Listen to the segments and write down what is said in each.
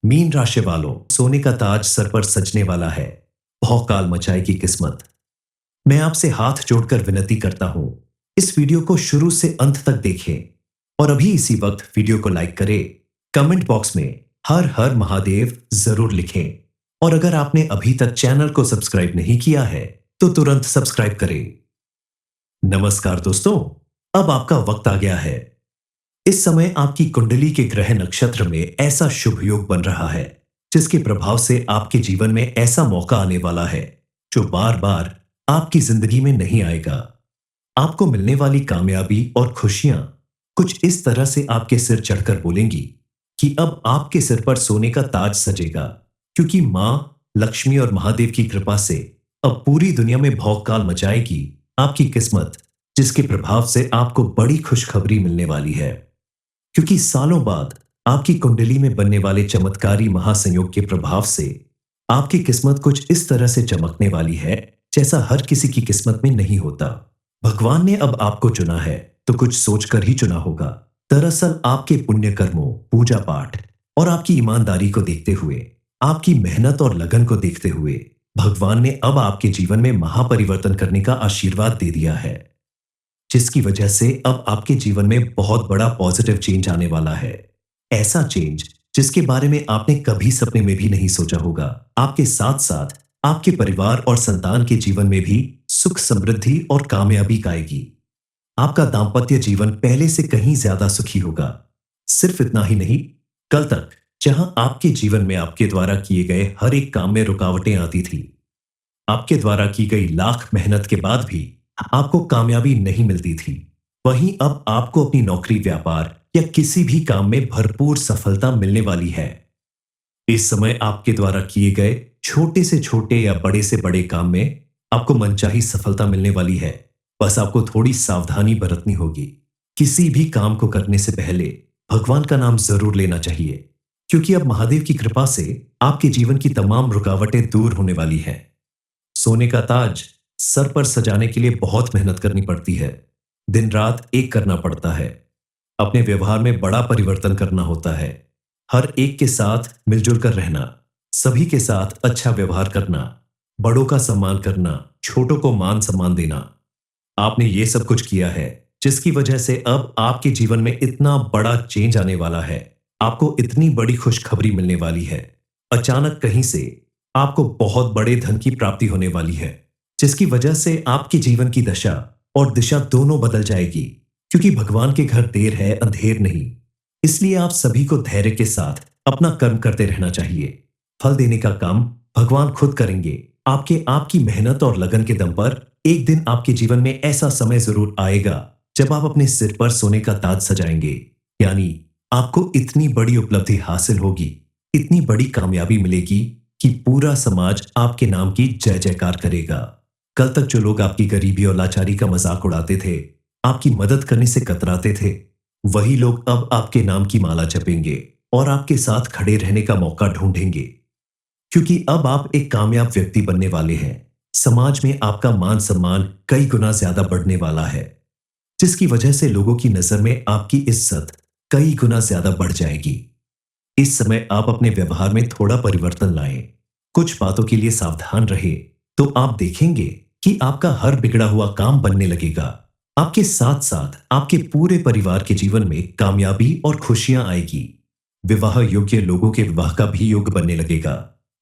Mean राशि वालों, सोने का ताज सर पर सजने वाला है। भौकाल मचाएगी किस्मत। मैं आपसे हाथ जोड़कर विनती करता हूं, इस वीडियो को शुरू से अंत तक देखें और अभी इसी वक्त वीडियो को लाइक करें। कमेंट बॉक्स में हर हर महादेव जरूर लिखें और अगर आपने अभी तक चैनल को सब्सक्राइब नहीं किया है तो तुरंत सब्सक्राइब करें। नमस्कार दोस्तों, अब आपका वक्त आ गया है। इस समय आपकी कुंडली के ग्रह नक्षत्र में ऐसा शुभ योग बन रहा है जिसके प्रभाव से आपके जीवन में ऐसा मौका आने वाला है जो बार बार आपकी जिंदगी में नहीं आएगा। आपको मिलने वाली कामयाबी और खुशियां कुछ इस तरह से आपके सिर चढ़कर बोलेंगी कि अब आपके सिर पर सोने का ताज सजेगा, क्योंकि मां लक्ष्मी और महादेव की कृपा से अब पूरी दुनिया में भौकाल मचाएगी आपकी किस्मत, जिसके प्रभाव से आपको बड़ी खुशखबरी मिलने वाली है। क्योंकि सालों बाद आपकी कुंडली में बनने वाले चमत्कारी महासंयोग के प्रभाव से आपकी किस्मत कुछ इस तरह से चमकने वाली है जैसा हर किसी की किस्मत में नहीं होता। भगवान ने अब आपको चुना है तो कुछ सोचकर ही चुना होगा। दरअसल आपके पुण्य कर्मों, पूजा पाठ और आपकी ईमानदारी को देखते हुए, आपकी मेहनत और लगन को देखते हुए भगवान ने अब आपके जीवन में महापरिवर्तन करने का आशीर्वाद दे दिया है, जिसकी वजह से अब आपके जीवन में बहुत बड़ा पॉजिटिव चेंज आने वाला है। ऐसा चेंज जिसके बारे में आपने कभी सपने में भी नहीं सोचा होगा। आपके साथ साथ आपके परिवार और संतान के जीवन में भी सुख, समृद्धि और कामयाबी आएगी। आपका दाम्पत्य जीवन पहले से कहीं ज्यादा सुखी होगा। सिर्फ इतना ही नहीं, कल तक जहां आपके जीवन में आपके द्वारा किए गए हर एक काम में रुकावटें आती थी, आपके द्वारा की गई लाख मेहनत के बाद भी आपको कामयाबी नहीं मिलती थी, वहीं अब आपको अपनी नौकरी, व्यापार या किसी भी काम में भरपूर सफलता मिलने वाली है। इस समय आपके द्वारा किए गए छोटे से छोटे या बड़े से बड़े काम में आपको मनचाही सफलता मिलने वाली है। बस आपको थोड़ी सावधानी बरतनी होगी। किसी भी काम को करने से पहले भगवान का नाम जरूर लेना चाहिए, क्योंकि अब महादेव की कृपा से आपके जीवन की तमाम रुकावटें दूर होने वाली है। सोने का ताज सर पर सजाने के लिए बहुत मेहनत करनी पड़ती है, दिन रात एक करना पड़ता है। अपने व्यवहार में बड़ा परिवर्तन करना होता है। हर एक के साथ मिलजुल कर रहना, सभी के साथ अच्छा व्यवहार करना, बड़ों का सम्मान करना, छोटों को मान सम्मान देना। आपने ये सब कुछ किया है, जिसकी वजह से अब आपके जीवन में इतना बड़ा चेंज आने वाला है। आपको इतनी बड़ी खुशखबरी मिलने वाली है। अचानक कहीं से आपको बहुत बड़े धन की प्राप्ति होने वाली है, जिसकी वजह से आपके जीवन की दशा और दिशा दोनों बदल जाएगी, क्योंकि भगवान के घर देर है अंधेर नहीं। इसलिए आप सभी को धैर्य के साथ अपना कर्म करते रहना चाहिए। फल देने का काम भगवान खुद करेंगे। आपकी मेहनत और लगन के दम पर एक दिन आपके जीवन में ऐसा समय जरूर आएगा जब आप अपने सिर पर सोने का ताज सजाएंगे। यानी आपको इतनी बड़ी उपलब्धि हासिल होगी, इतनी बड़ी कामयाबी मिलेगी कि पूरा समाज आपके नाम की जय जयकार करेगा। कल तक जो लोग आपकी गरीबी और लाचारी का मजाक उड़ाते थे, आपकी मदद करने से कतराते थे, वही लोग अब आपके नाम की माला जपेंगे और आपके साथ खड़े रहने का मौका ढूंढेंगे, क्योंकि अब आप एक कामयाब व्यक्ति बनने वाले हैं। समाज में आपका मान सम्मान कई गुना ज्यादा बढ़ने वाला है, जिसकी वजह से लोगों की नजर में आपकी इज्जत कई गुना ज्यादा बढ़ जाएगी। इस समय आप अपने व्यवहार में थोड़ा परिवर्तन लाएं, कुछ बातों के लिए सावधान रहे, तो आप देखेंगे कि आपका हर बिगड़ा हुआ काम बनने लगेगा। आपके साथ साथ आपके पूरे परिवार के जीवन में कामयाबी और खुशियां आएगी। विवाह योग्य लोगों के विवाह का भी योग बनने लगेगा।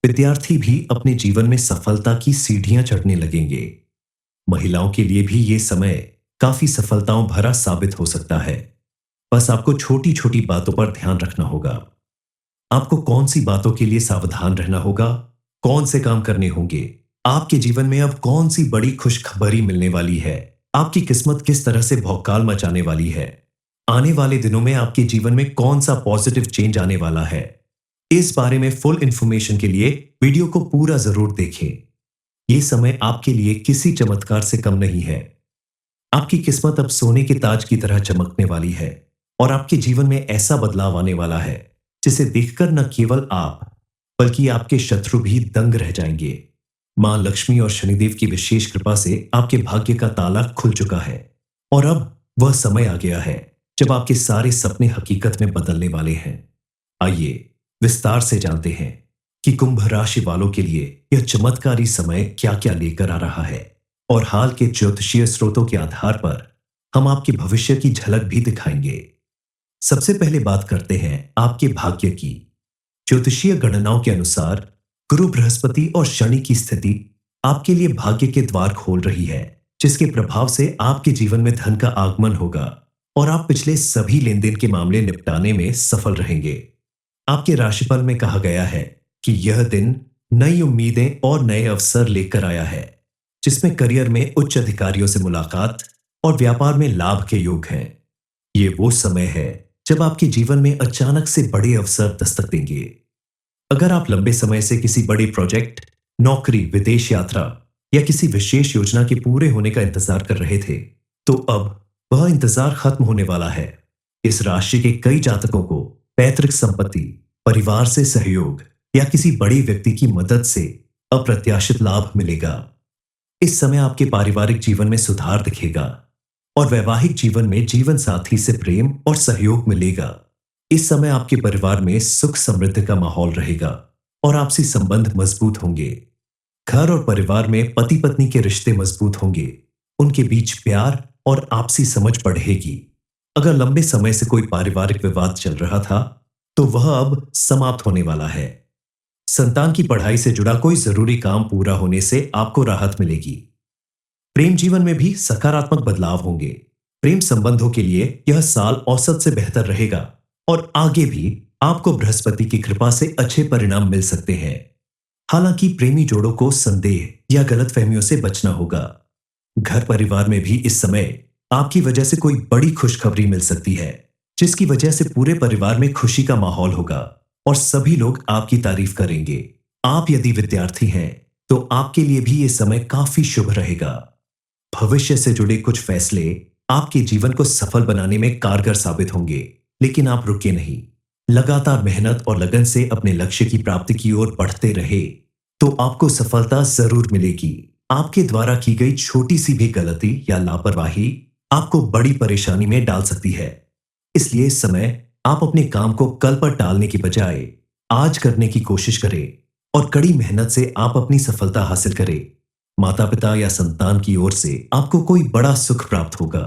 विद्यार्थी भी अपने जीवन में सफलता की सीढ़ियां चढ़ने लगेंगे। महिलाओं के लिए भी ये समय काफी सफलताओं भरा साबित हो सकता है। बस आपको छोटी छोटी बातों पर ध्यान रखना होगा। आपको कौन सी बातों के लिए सावधान रहना होगा, कौन से काम करने होंगे, आपके जीवन में अब कौन सी बड़ी खुशखबरी मिलने वाली है, आपकी किस्मत किस तरह से भौकाल मचाने वाली है, आने वाले दिनों में आपके जीवन में कौन सा पॉजिटिव चेंज आने वाला है। इस बारे में फुल इंफॉर्मेशन के लिए वीडियो को पूरा जरूर देखें। यह समय आपके लिए किसी चमत्कार से कम नहीं है। आपकी किस्मत अब सोने के ताज की तरह चमकने वाली है और आपके जीवन में ऐसा बदलाव आने वाला है जिसे देखकर न केवल आप बल्कि आपके शत्रु भी दंग रह जाएंगे। मां लक्ष्मी और शनिदेव की विशेष कृपा से आपके भाग्य का ताला खुल चुका है और अब वह समय आ गया है जब आपके सारे सपने हकीकत में बदलने वाले हैं। आइए विस्तार से जानते हैं कि कुंभ राशि वालों के लिए यह चमत्कारी समय क्या क्या लेकर आ रहा है, और हाल के ज्योतिषीय स्रोतों के आधार पर हम आपके भविष्य की झलक भी दिखाएंगे। सबसे पहले बात करते हैं आपके भाग्य की। ज्योतिषीय गणनाओं के अनुसार गुरु, बृहस्पति और शनि की स्थिति आपके लिए भाग्य के द्वार खोल रही है, जिसके प्रभाव से आपके जीवन में धन का आगमन होगा और आप पिछले सभी लेन देन के मामले निपटाने में सफल रहेंगे। आपके राशिफल में कहा गया है कि यह दिन नई उम्मीदें और नए अवसर लेकर आया है, जिसमें करियर में उच्च अधिकारियों से मुलाकात और व्यापार में लाभ के योग हैं। ये वो समय है जब आपके जीवन में अचानक से बड़े अवसर दस्तक देंगे। अगर आप लंबे समय से किसी बड़े प्रोजेक्ट, नौकरी, विदेश यात्रा या किसी विशेष योजना के पूरे होने का इंतजार कर रहे थे, तो अब वह इंतजार खत्म होने वाला है। इस राशि के कई जातकों को पैतृक संपत्ति, परिवार से सहयोग या किसी बड़े व्यक्ति की मदद से अप्रत्याशित लाभ मिलेगा। इस समय आपके पारिवारिक जीवन में सुधार दिखेगा और वैवाहिक जीवन में जीवन साथी से प्रेम और सहयोग मिलेगा। इस समय आपके परिवार में सुख समृद्धि का माहौल रहेगा और आपसी संबंध मजबूत होंगे। घर और परिवार में पति पत्नी के रिश्ते मजबूत होंगे, उनके बीच प्यार और आपसी समझ बढ़ेगी। अगर लंबे समय से कोई पारिवारिक विवाद चल रहा था, तो वह अब समाप्त होने वाला है। संतान की पढ़ाई से जुड़ा कोई जरूरी काम पूरा होने से आपको राहत मिलेगी। प्रेम जीवन में भी सकारात्मक बदलाव होंगे। प्रेम संबंधों के लिए यह साल औसत से बेहतर रहेगा और आगे भी आपको बृहस्पति की कृपा से अच्छे परिणाम मिल सकते हैं। हालांकि प्रेमी जोड़ों को संदेह या गलतफहमियों से बचना होगा। घर परिवार में भी इस समय आपकी वजह से कोई बड़ी खुशखबरी मिल सकती है, जिसकी वजह से पूरे परिवार में खुशी का माहौल होगा और सभी लोग आपकी तारीफ करेंगे। आप यदि विद्यार्थी हैं, तो आपके लिए भी ये समय काफी शुभ रहेगा। भविष्य से जुड़े कुछ फैसले आपके जीवन को सफल बनाने में कारगर साबित होंगे, लेकिन आप रुके नहीं। लगातार मेहनत और लगन से अपने लक्ष्य की प्राप्ति की ओर बढ़ते रहे, तो आपको सफलता जरूर मिलेगी। आपके द्वारा की गई छोटी सी भी गलती या लापरवाही आपको बड़ी परेशानी में डाल सकती है। इसलिए इस समय आप अपने काम को कल पर टालने की बजाय आज करने की कोशिश करें और कड़ी मेहनत से आप अपनी सफलता हासिल करें। माता पिता या संतान की ओर से आपको कोई बड़ा सुख प्राप्त होगा।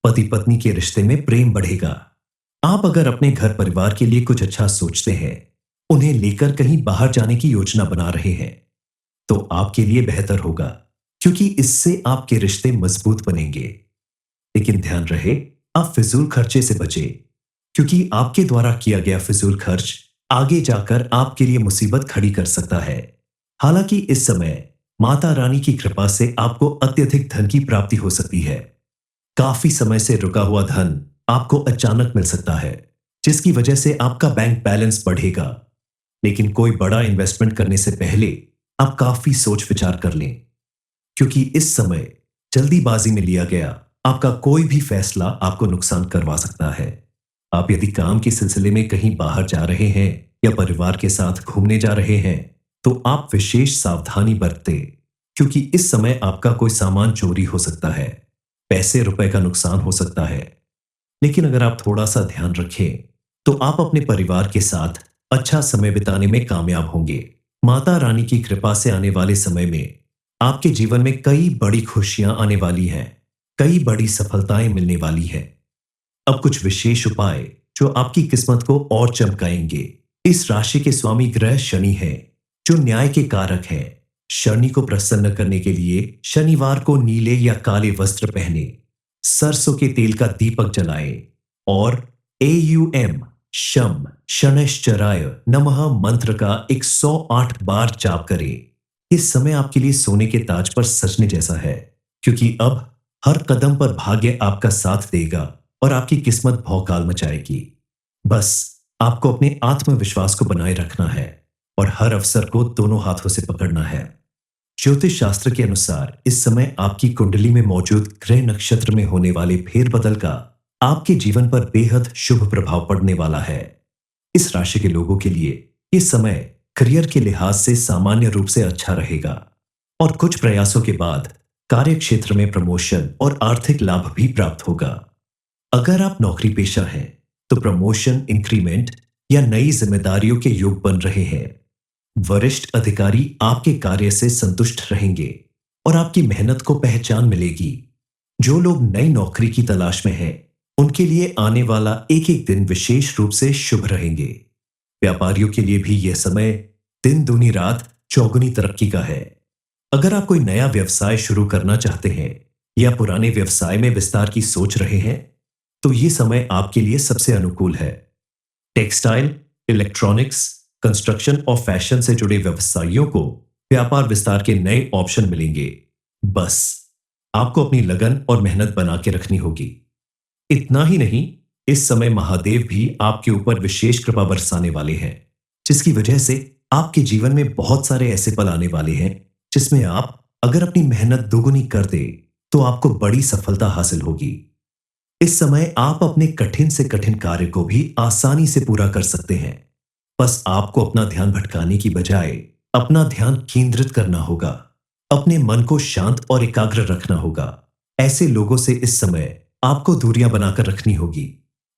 पति पत्नी के रिश्ते में प्रेम बढ़ेगा। आप अगर अपने घर परिवार के लिए कुछ अच्छा सोचते हैं, उन्हें लेकर कहीं बाहर जाने की योजना बना रहे हैं, तो आपके लिए बेहतर होगा, क्योंकि इससे आपके रिश्ते मजबूत बनेंगे। लेकिन ध्यान रहे, आप फिजूल खर्चे से बचें, क्योंकि आपके द्वारा किया गया फिजूल खर्च आगे जाकर आपके लिए मुसीबत खड़ी कर सकता है। हालांकि इस समय माता रानी की कृपा से आपको अत्यधिक धन की प्राप्ति हो सकती है। काफी समय से रुका हुआ धन आपको अचानक मिल सकता है, जिसकी वजह से आपका बैंक बैलेंस बढ़ेगा। लेकिन कोई बड़ा इन्वेस्टमेंट करने से पहले आप काफी सोच विचार कर लें, क्योंकि इस समय जल्दीबाजी में लिया गया आपका कोई भी फैसला आपको नुकसान करवा सकता है। आप यदि काम के सिलसिले में कहीं बाहर जा रहे हैं या परिवार के साथ घूमने जा रहे हैं, तो आप विशेष सावधानी बरतें, क्योंकि इस समय आपका कोई सामान चोरी हो सकता है, पैसे रुपए का नुकसान हो सकता है। लेकिन अगर आप थोड़ा सा ध्यान रखें, तो आप अपने परिवार के साथ अच्छा समय बिताने में कामयाब होंगे। माता रानी की कृपा से आने वाले समय में आपके जीवन में कई बड़ी खुशियां आने वाली हैं, कई बड़ी सफलताएं मिलने वाली हैं। अब कुछ विशेष उपाय जो आपकी किस्मत को और चमकाएंगे। इस राशि के स्वामी ग्रह शनि है, जो न्याय के कारक है। शनि को प्रसन्न करने के लिए शनिवार को नीले या काले वस्त्र पहने, सरसों के तेल का दीपक जलाएं और AUM शम शनैश्चराय नमः मंत्र का 108 बार जाप करें। इस समय आपके लिए सोने के ताज पर सजने जैसा है, क्योंकि अब हर कदम पर भाग्य आपका साथ देगा और आपकी किस्मत भौकाल मचाएगी। बस आपको अपने आत्मविश्वास को बनाए रखना है और हर अवसर को दोनों हाथों से पकड़ना है। ज्योतिष शास्त्र के अनुसार इस समय आपकी कुंडली में मौजूद ग्रह नक्षत्र में होने वाले फेरबदल का आपके जीवन पर बेहद शुभ प्रभाव पड़ने वाला है। इस राशि के लोगों के लिए ये समय करियर के लिहाज से सामान्य रूप से अच्छा रहेगा और कुछ प्रयासों के बाद कार्य क्षेत्र में प्रमोशन और आर्थिक लाभ भी प्राप्त होगा। अगर आप नौकरी पेशा हैं, तो प्रमोशन, इंक्रीमेंट या नई जिम्मेदारियों के योग बन रहे हैं। वरिष्ठ अधिकारी आपके कार्य से संतुष्ट रहेंगे और आपकी मेहनत को पहचान मिलेगी। जो लोग नई नौकरी की तलाश में हैं, उनके लिए आने वाला एक एक दिन विशेष रूप से शुभ रहेंगे। व्यापारियों के लिए भी यह समय दिन दूनी रात चौगुनी तरक्की का है। अगर आप कोई नया व्यवसाय शुरू करना चाहते हैं या पुराने व्यवसाय में विस्तार की सोच रहे हैं, तो ये समय आपके लिए सबसे अनुकूल है। टेक्सटाइल, इलेक्ट्रॉनिक्स, कंस्ट्रक्शन और फैशन से जुड़े व्यवसायियों को व्यापार विस्तार के नए ऑप्शन मिलेंगे। बस आपको अपनी लगन और मेहनत बना के रखनी होगी। इतना ही नहीं, इस समय महादेव भी आपके ऊपर विशेष कृपा बरसाने वाले हैं, जिसकी वजह से आपके जीवन में बहुत सारे ऐसे पल आने वाले हैं जिसमें आप अगर अपनी मेहनत दोगुनी कर दे तो आपको बड़ी सफलता हासिल होगी। इस समय आप अपने कठिन से कठिन कार्य को भी आसानी से पूरा कर सकते हैं। बस आपको अपना ध्यान भटकाने की बजाय अपना ध्यान केंद्रित करना होगा। अपने मन को शांत और एकाग्र रखना होगा। ऐसे लोगों से इस समय आपको दूरियां बनाकर रखनी होगी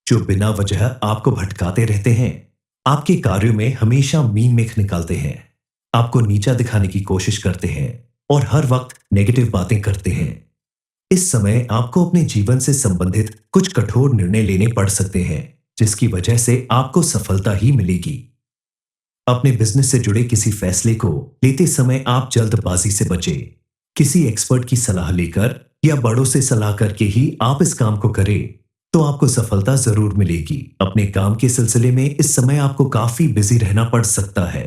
जो बिना वजह आपको भटकाते रहते हैं, आपके कार्यों में हमेशा मीन मेख निकालते हैं, आपको नीचा दिखाने की कोशिश करते हैं और हर वक्त नेगेटिव बातें करते हैं। इस समय आपको अपने जीवन से संबंधित कुछ कठोर निर्णय लेने पड़ सकते हैं, जिसकी वजह से आपको सफलता ही मिलेगी। अपने बिजनेस से जुड़े किसी फैसले को लेते समय आप जल्दबाजी से बचें। किसी एक्सपर्ट की सलाह लेकर या बड़ों से सलाह करके ही आप इस काम को करें, तो आपको सफलता जरूर मिलेगी। अपने काम के सिलसिले में इस समय आपको काफी बिजी रहना पड़ सकता है,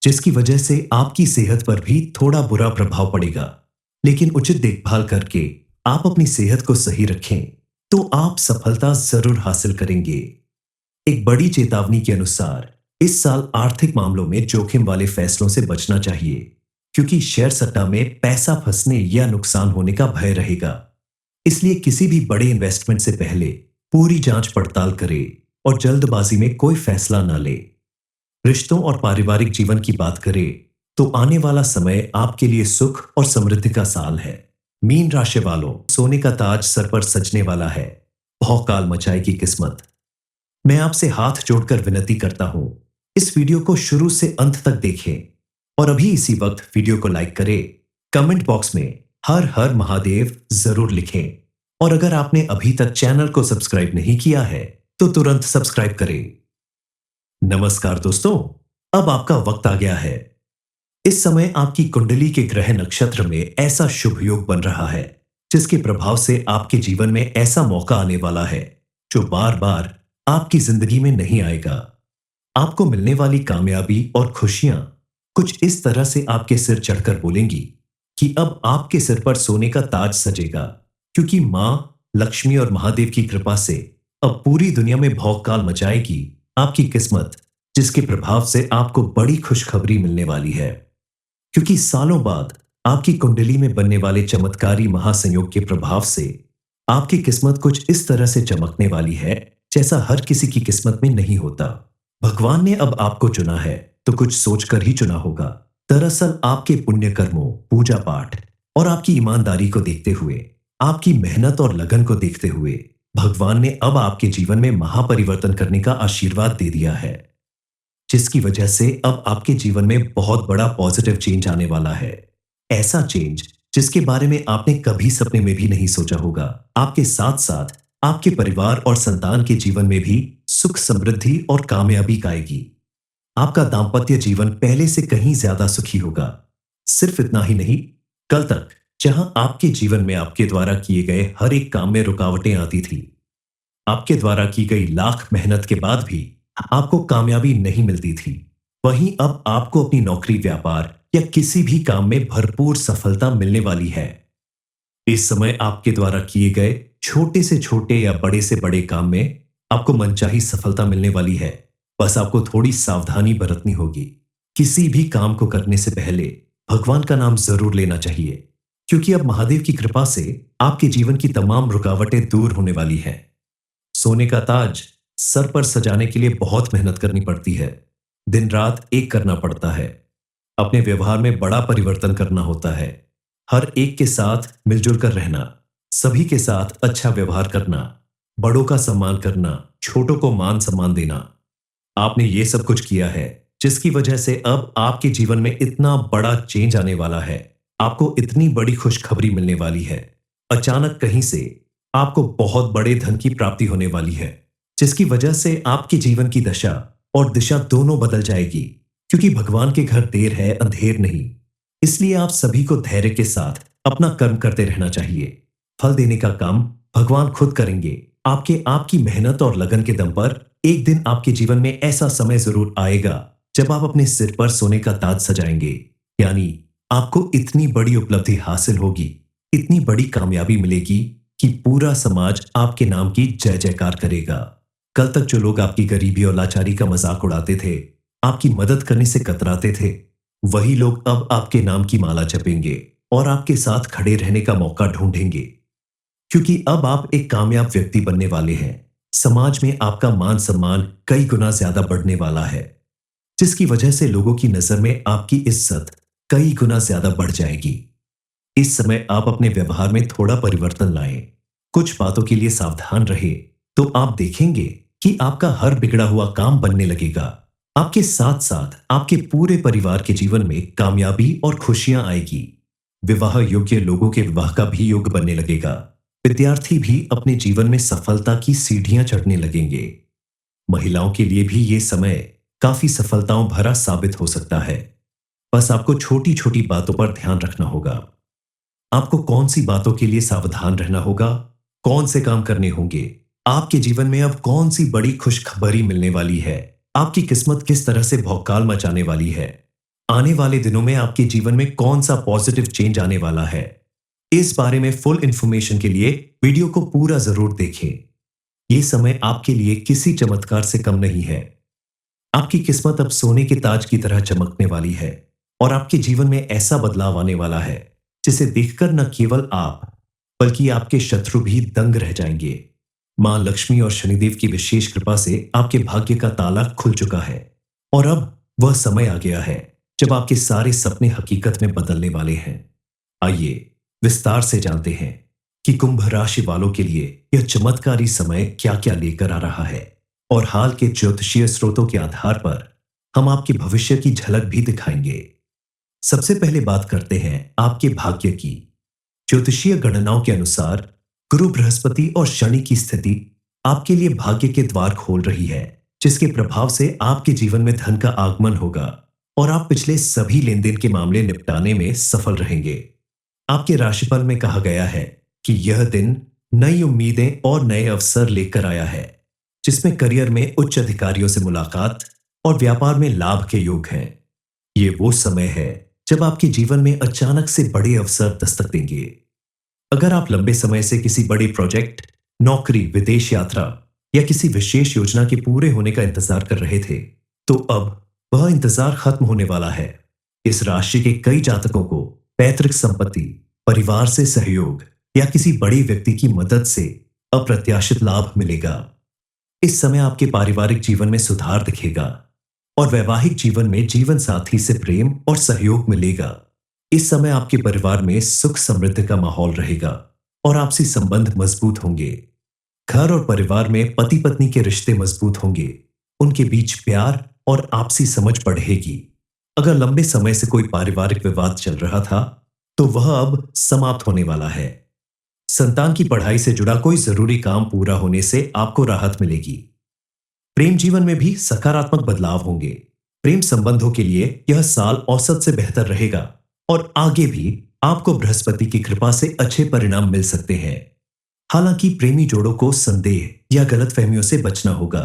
जिसकी वजह से आपकी सेहत पर भी थोड़ा बुरा प्रभाव पड़ेगा। लेकिन उचित देखभाल करके आप अपनी सेहत को सही रखें तो आप सफलता जरूर हासिल करेंगे। एक बड़ी चेतावनी के अनुसार इस साल आर्थिक मामलों में जोखिम वाले फैसलों से बचना चाहिए, क्योंकि शेयर सट्टा में पैसा फंसने या नुकसान होने का भय रहेगा। इसलिए किसी भी बड़े इन्वेस्टमेंट से पहले पूरी जांच पड़ताल करें और जल्दबाजी में कोई फैसला न ले। रिश्तों और पारिवारिक जीवन की बात करें तो आने वाला समय आपके लिए सुख और समृद्धि का साल है। मीन राशि वालों, सोने का ताज सर पर सजने वाला है। भौकाल मचाएगी किस्मत। मैं आपसे हाथ जोड़कर विनती करता हूं, इस वीडियो को शुरू से अंत तक देखें और अभी इसी वक्त वीडियो को लाइक करें। कमेंट बॉक्स में हर हर महादेव जरूर लिखें और अगर आपने अभी तक चैनल को सब्सक्राइब नहीं किया है तो तुरंत सब्सक्राइब करें। नमस्कार दोस्तों, अब आपका वक्त आ गया है। इस समय आपकी कुंडली के ग्रह नक्षत्र में ऐसा शुभ योग बन रहा है जिसके प्रभाव से आपके जीवन में ऐसा मौका आने वाला है जो बार बार आपकी जिंदगी में नहीं आएगा। आपको मिलने वाली कामयाबी और खुशियां कुछ इस तरह से आपके सिर चढ़कर बोलेंगी कि अब आपके सिर पर सोने का ताज सजेगा, क्योंकि मां लक्ष्मी और महादेव की कृपा से अब पूरी दुनिया में भौकाल मचाएगी आपकी किस्मत, जिसके प्रभाव से आपको बड़ी खुशखबरी मिलने वाली है। क्योंकि सालों बाद आपकी कुंडली में बनने वाले चमत्कारी महासंयोग के प्रभाव से आपकी किस्मत कुछ इस तरह से चमकने वाली है जैसा हर किसी की किस्मत में नहीं होता। भगवान ने अब आपको चुना है तो कुछ सोचकर ही चुना होगा। दरअसल आपके पुण्य कर्मों, पूजा पाठ और आपकी ईमानदारी को देखते हुए, आपकी मेहनत और लगन को देखते हुए भगवान ने अब आपके जीवन में महापरिवर्तन करने का आशीर्वाद दे दिया है, जिसकी वजह से अब आपके जीवन में बहुत बड़ा पॉजिटिव चेंज आने वाला है। ऐसा चेंज जिसके बारे में आपने कभी सपने में भी नहीं सोचा होगा। आपके साथ साथ आपके परिवार और संतान के जीवन में भी सुख, समृद्धि और कामयाबी आएगी। आपका दाम्पत्य जीवन पहले से कहीं ज्यादा सुखी होगा। सिर्फ इतना ही नहीं, कल तक जहां आपके जीवन में आपके द्वारा किए गए हर एक काम में रुकावटें आती थी, आपके द्वारा की गई लाख मेहनत के बाद भी आपको कामयाबी नहीं मिलती थी, वहीं अब आपको अपनी नौकरी, व्यापार या किसी भी काम में भरपूर सफलता मिलने वाली है। इस समय आपके द्वारा किए गए छोटे से छोटे या बड़े से बड़े काम में आपको मनचाही सफलता मिलने वाली है। बस आपको थोड़ी सावधानी बरतनी होगी। किसी भी काम को करने से पहले भगवान का नाम जरूर लेना चाहिए, क्योंकि अब महादेव की कृपा से आपके जीवन की तमाम रुकावटें दूर होने वाली हैं। सोने का ताज सर पर सजाने के लिए बहुत मेहनत करनी पड़ती है, दिन रात एक करना पड़ता है। अपने व्यवहार में बड़ा परिवर्तन करना होता है। हर एक के साथ मिलजुल कर रहना, सभी के साथ अच्छा व्यवहार करना, बड़ों का सम्मान करना, छोटों को मान सम्मान देना। आपने ये सब कुछ किया है, जिसकी वजह से अब आपके जीवन में इतना बड़ा चेंज आने वाला है। आपको इतनी बड़ी खुशखबरी मिलने वाली है। अचानक कहीं से आपको बहुत बड़े धन की प्राप्ति होने वाली है, जिसकी वजह से आपके जीवन की दशा और दिशा दोनों बदल जाएगी। क्योंकि भगवान के घर देर है, अंधेर नहीं। इसलिए आप सभी को धैर्य के साथ अपना कर्म करते रहना चाहिए। फल देने का काम भगवान खुद करेंगे। आपकी मेहनत और लगन के दम पर एक दिन आपके जीवन में ऐसा समय जरूर आएगा जब आप अपने सिर पर सोने का ताज सजाएंगे। यानी आपको इतनी बड़ी उपलब्धि हासिल होगी, इतनी बड़ी कामयाबी मिलेगी कि पूरा समाज आपके नाम की जय जयकार करेगा। कल तक जो लोग आपकी गरीबी और लाचारी का मजाक उड़ाते थे, आपकी मदद करने से कतराते थे, वही लोग अब आपके नाम की माला जपेंगे और आपके साथ खड़े रहने का मौका ढूंढेंगे। क्योंकि अब आप एक कामयाब व्यक्ति बनने वाले हैं। समाज में आपका मान सम्मान कई गुना ज्यादा बढ़ने वाला है, जिसकी वजह से लोगों की नजर में आपकी इज्जत कई गुना ज्यादा बढ़ जाएगी। इस समय आप अपने व्यवहार में थोड़ा परिवर्तन लाएं, कुछ बातों के लिए सावधान रहे, तो आप देखेंगे कि आपका हर बिगड़ा हुआ काम बनने लगेगा। आपके साथ साथ आपके पूरे परिवार के जीवन में कामयाबी और खुशियां आएगी। विवाह योग्य लोगों के विवाह का भी योग बनने लगेगा। विद्यार्थी भी अपने जीवन में सफलता की सीढ़ियां चढ़ने लगेंगे। महिलाओं के लिए भी ये समय काफी सफलताओं भरा साबित हो सकता है। बस आपको छोटी छोटी बातों पर ध्यान रखना होगा। आपको कौन सी बातों के लिए सावधान रहना होगा, कौन से काम करने होंगे, आपके जीवन में अब कौन सी बड़ी खुशखबरी मिलने वाली है, आपकी किस्मत किस तरह से भौकाल मचाने वाली है, आने वाले दिनों में आपके जीवन में कौन सा पॉजिटिव चेंज आने वाला है। इस बारे में फुल इंफॉर्मेशन के लिए वीडियो को पूरा जरूर देखें। यह समय आपके लिए किसी चमत्कार से कम नहीं है। आपकी किस्मत अब सोने के ताज की तरह चमकने वाली है और आपके जीवन में ऐसा बदलाव आने वाला है जिसे देखकर न केवल आप बल्कि आपके शत्रु भी दंग रह जाएंगे। मां लक्ष्मी और शनिदेव की विशेष कृपा से आपके भाग्य का ताला खुल चुका है और अब वह समय आ गया है जब आपके सारे सपने हकीकत में बदलने वाले हैं। आइए विस्तार से जानते हैं कि कुंभ राशि वालों के लिए यह चमत्कारी समय क्या क्या लेकर आ रहा है और हाल के ज्योतिषीय स्रोतों के आधार पर हम आपके भविष्य की झलक भी दिखाएंगे। सबसे पहले बात करते हैं आपके भाग्य की। ज्योतिषीय गणनाओं के अनुसार गुरु बृहस्पति और शनि की स्थिति आपके लिए भाग्य के द्वार खोल रही है, जिसके प्रभाव से आपके जीवन में धन का आगमन होगा और आप पिछले सभी लेन देन के मामले निपटाने में सफल रहेंगे। आपके राशिफल में कहा गया है कि यह दिन नई उम्मीदें और नए अवसर लेकर आया है, जिसमें करियर में उच्च अधिकारियों से मुलाकात और व्यापार में लाभ के योग हैं। ये वो समय है जब आपके जीवन में अचानक से बड़े अवसर दस्तक देंगे। अगर आप लंबे समय से किसी बड़े प्रोजेक्ट, नौकरी, विदेश यात्रा या किसी विशेष योजना के पूरे होने का इंतजार कर रहे थे, तो अब वह इंतजार खत्म होने वाला है। इस राशि के कई जातकों को पैतृक संपत्ति, परिवार से सहयोग या किसी बड़े व्यक्ति की मदद से अप्रत्याशित लाभ मिलेगा। इस समय आपके पारिवारिक जीवन में सुधार दिखेगा और वैवाहिक जीवन में जीवन साथी से प्रेम और सहयोग मिलेगा। इस समय आपके परिवार में सुख समृद्धि का माहौल रहेगा और आपसी संबंध मजबूत होंगे। घर और परिवार में पति पत्नी के रिश्ते मजबूत होंगे, उनके बीच प्यार और आपसी समझ बढ़ेगी। अगर लंबे समय से कोई पारिवारिक विवाद चल रहा था, तो वह अब समाप्त होने वाला है। संतान की पढ़ाई से जुड़ा कोई जरूरी काम पूरा होने से आपको राहत मिलेगी। प्रेम जीवन में भी सकारात्मक बदलाव होंगे। प्रेम संबंधों के लिए यह साल औसत से बेहतर रहेगा और आगे भी आपको बृहस्पति की कृपा से अच्छे परिणाम मिल सकते हैं। हालांकि प्रेमी जोड़ों को संदेह या गलतफहमियों से बचना होगा।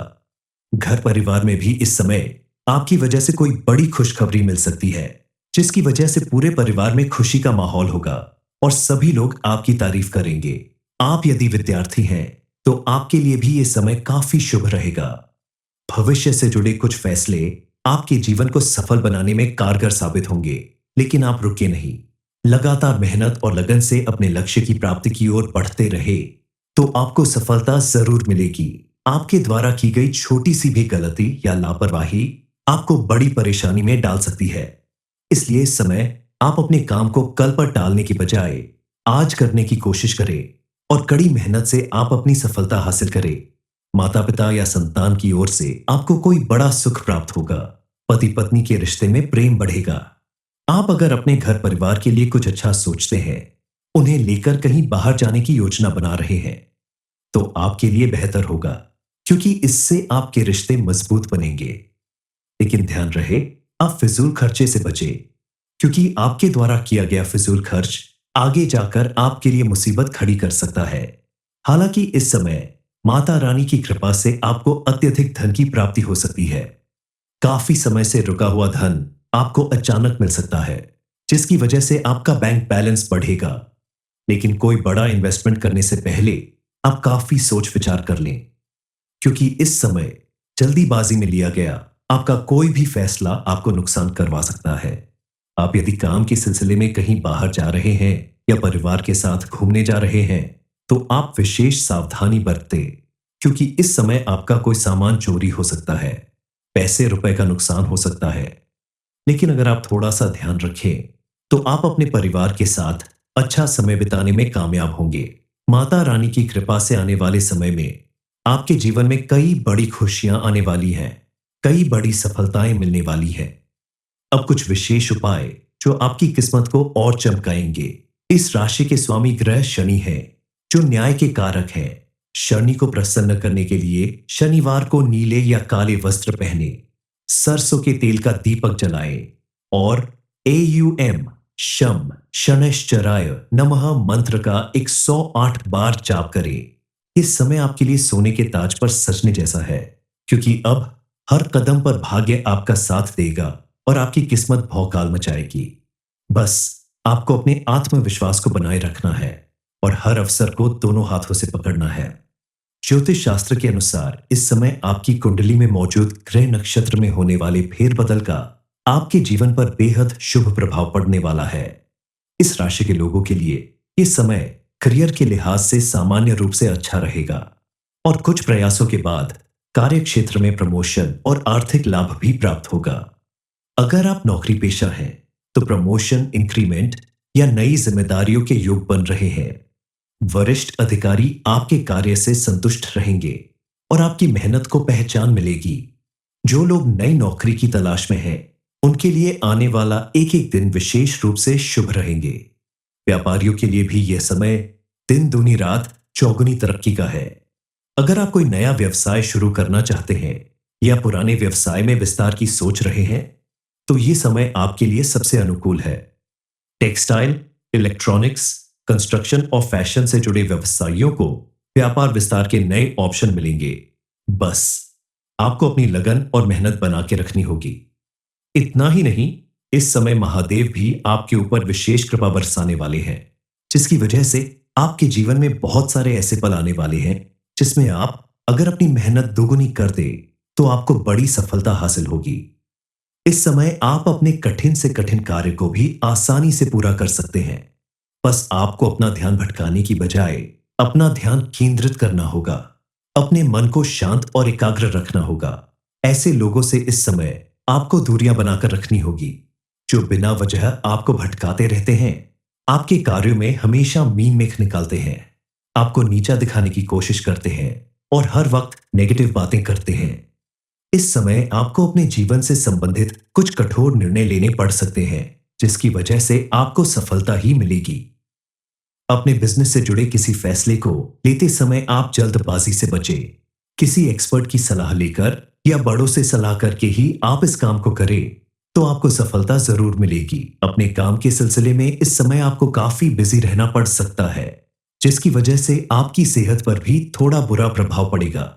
घर परिवार में भी इस समय आपकी वजह से कोई बड़ी खुशखबरी मिल सकती है, जिसकी वजह से पूरे परिवार में खुशी का माहौल होगा और सभी लोग आपकी तारीफ करेंगे। आप यदि विद्यार्थी हैं, तो आपके लिए भी यह समय काफी शुभ रहेगा। भविष्य से जुड़े कुछ फैसले आपके जीवन को सफल बनाने में कारगर साबित होंगे, लेकिन आप रुके नहीं। लगातार मेहनत और लगन से अपने लक्ष्य की प्राप्ति की ओर बढ़ते रहे, तो आपको सफलता जरूर मिलेगी। आपके द्वारा की गई छोटी सी भी गलती या लापरवाही आपको बड़ी परेशानी में डाल सकती है। इसलिए इस समय आप अपने काम को कल पर टालने की बजाय आज करने की कोशिश करें और कड़ी मेहनत से आप अपनी सफलता हासिल करें। माता पिता या संतान की ओर से आपको कोई बड़ा सुख प्राप्त होगा। पति पत्नी के रिश्ते में प्रेम बढ़ेगा। आप अगर अपने घर परिवार के लिए कुछ अच्छा सोचते हैं, उन्हें लेकर कहीं बाहर जाने की योजना बना रहे हैं, तो आपके लिए बेहतर होगा, क्योंकि इससे आपके रिश्ते मजबूत बनेंगे। लेकिन ध्यान रहे, आप फिजूल खर्चे से बचें, क्योंकि आपके द्वारा किया गया फिजूल खर्च आगे जाकर आपके लिए मुसीबत खड़ी कर सकता है। हालांकि इस समय माता रानी की कृपा से आपको अत्यधिक धन की प्राप्ति हो सकती है। काफी समय से रुका हुआ धन आपको अचानक मिल सकता है, जिसकी वजह से आपका बैंक बैलेंस बढ़ेगा। लेकिन कोई बड़ा इन्वेस्टमेंट करने से पहले आप काफी सोच विचार कर लें, क्योंकि इस समय जल्दीबाजी में लिया गया आपका कोई भी फैसला आपको नुकसान करवा सकता है। आप यदि काम के सिलसिले में कहीं बाहर जा रहे हैं या परिवार के साथ घूमने जा रहे हैं, तो आप विशेष सावधानी बरतें, क्योंकि इस समय आपका कोई सामान चोरी हो सकता है, पैसे रुपए का नुकसान हो सकता है। लेकिन अगर आप थोड़ा सा ध्यान रखें, तो आप अपने परिवार के साथ अच्छा समय बिताने में कामयाब होंगे। माता रानी की कृपा से आने वाले समय में आपके जीवन में कई बड़ी खुशियां आने वाली हैं, कई बड़ी सफलताएं मिलने वाली हैं। अब कुछ विशेष उपाय जो आपकी किस्मत को और चमकाएंगे। इस राशि के स्वामी ग्रह शनि है, जो न्याय के कारक है। शनि को प्रसन्न करने के लिए शनिवार को नीले या काले वस्त्र पहने, सरसों के तेल का दीपक जलाएं और AUM शम शनैश्चराय नमः मंत्र का 108 बार जाप करें। इस समय आपके लिए सोने के ताज पर सजने जैसा है, क्योंकि अब हर कदम पर भाग्य आपका साथ देगा और आपकी किस्मत भौकाल मचाएगी। बस आपको अपने आत्मविश्वास को बनाए रखना है और हर अवसर को दोनों हाथों से पकड़ना है। ज्योतिष शास्त्र के अनुसार इस समय आपकी कुंडली में मौजूद ग्रह नक्षत्र में होने वाले फेरबदल का आपके जीवन पर बेहद शुभ प्रभाव पड़ने वाला है। इस राशि के लोगों के लिए ये समय करियर के लिहाज से सामान्य रूप से अच्छा रहेगा और कुछ प्रयासों के बाद कार्य क्षेत्र में प्रमोशन और आर्थिक लाभ भी प्राप्त होगा। अगर आप नौकरी पेशा हैं, तो प्रमोशन, इंक्रीमेंट या नई जिम्मेदारियों के योग बन रहे हैं। वरिष्ठ अधिकारी आपके कार्य से संतुष्ट रहेंगे और आपकी मेहनत को पहचान मिलेगी। जो लोग नई नौकरी की तलाश में हैं, उनके लिए आने वाला एक एक दिन विशेष रूप से शुभ रहेंगे। व्यापारियों के लिए भी यह समय दिन दूनी रात चौगुनी तरक्की का है। अगर आप कोई नया व्यवसाय शुरू करना चाहते हैं या पुराने व्यवसाय में विस्तार की सोच रहे हैं, तो यह समय आपके लिए सबसे अनुकूल है। टेक्सटाइल, इलेक्ट्रॉनिक्स, कंस्ट्रक्शन और फैशन से जुड़े व्यवसायियों को व्यापार विस्तार के नए ऑप्शन मिलेंगे। बस आपको अपनी लगन और मेहनत बना के रखनी होगी। इतना ही नहीं, इस समय महादेव भी आपके ऊपर विशेष कृपा बरसाने वाले हैं, जिसकी वजह से आपके जीवन में बहुत सारे ऐसे पल आने वाले हैं जिसमें आप अगर अपनी मेहनत दोगुनी कर दे तो आपको बड़ी सफलता हासिल होगी। इस समय आप अपने कठिन से कठिन कार्य को भी आसानी से पूरा कर सकते हैं। बस आपको अपना ध्यान भटकाने की बजाय अपना ध्यान केंद्रित करना होगा। अपने मन को शांत और एकाग्र रखना होगा। ऐसे लोगों से इस समय आपको दूरियां बनाकर रखनी होगी, जो बिना वजह आपको भटकाते रहते हैं, आपके कार्यों में हमेशा मीन मेख निकालते हैं, आपको नीचा दिखाने की कोशिश करते हैं और हर वक्त नेगेटिव बातें करते हैं। इस समय आपको अपने जीवन से संबंधित कुछ कठोर निर्णय लेने पड़ सकते हैं, जिसकी वजह से आपको सफलता ही मिलेगी। अपने बिजनेस से जुड़े किसी फैसले को लेते समय आप जल्दबाजी से बचें। किसी एक्सपर्ट की सलाह लेकर या बड़ों से सलाह करके ही आप इस काम को करें, तो आपको सफलता जरूर मिलेगी। अपने काम के सिलसिले में इस समय आपको काफी बिजी रहना पड़ सकता है, जिसकी वजह से आपकी सेहत पर भी थोड़ा बुरा प्रभाव पड़ेगा।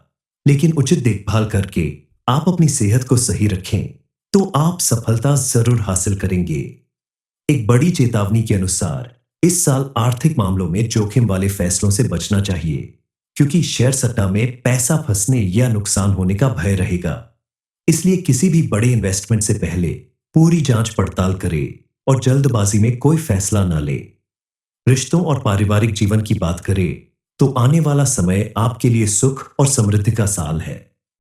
लेकिन उचित देखभाल करके आप अपनी सेहत को सही रखें, तो आप सफलता जरूर हासिल करेंगे। एक बड़ी चेतावनी के अनुसार इस साल आर्थिक मामलों में जोखिम वाले फैसलों से बचना चाहिए, क्योंकि शेयर सट्टा में पैसा फंसने या नुकसान होने का भय रहेगा। इसलिए किसी भी बड़े इन्वेस्टमेंट से पहले पूरी जांच पड़ताल करें और जल्दबाजी में कोई फैसला न ले। रिश्तों और पारिवारिक जीवन की बात करें तो आने वाला समय आपके लिए सुख और समृद्धि का साल है।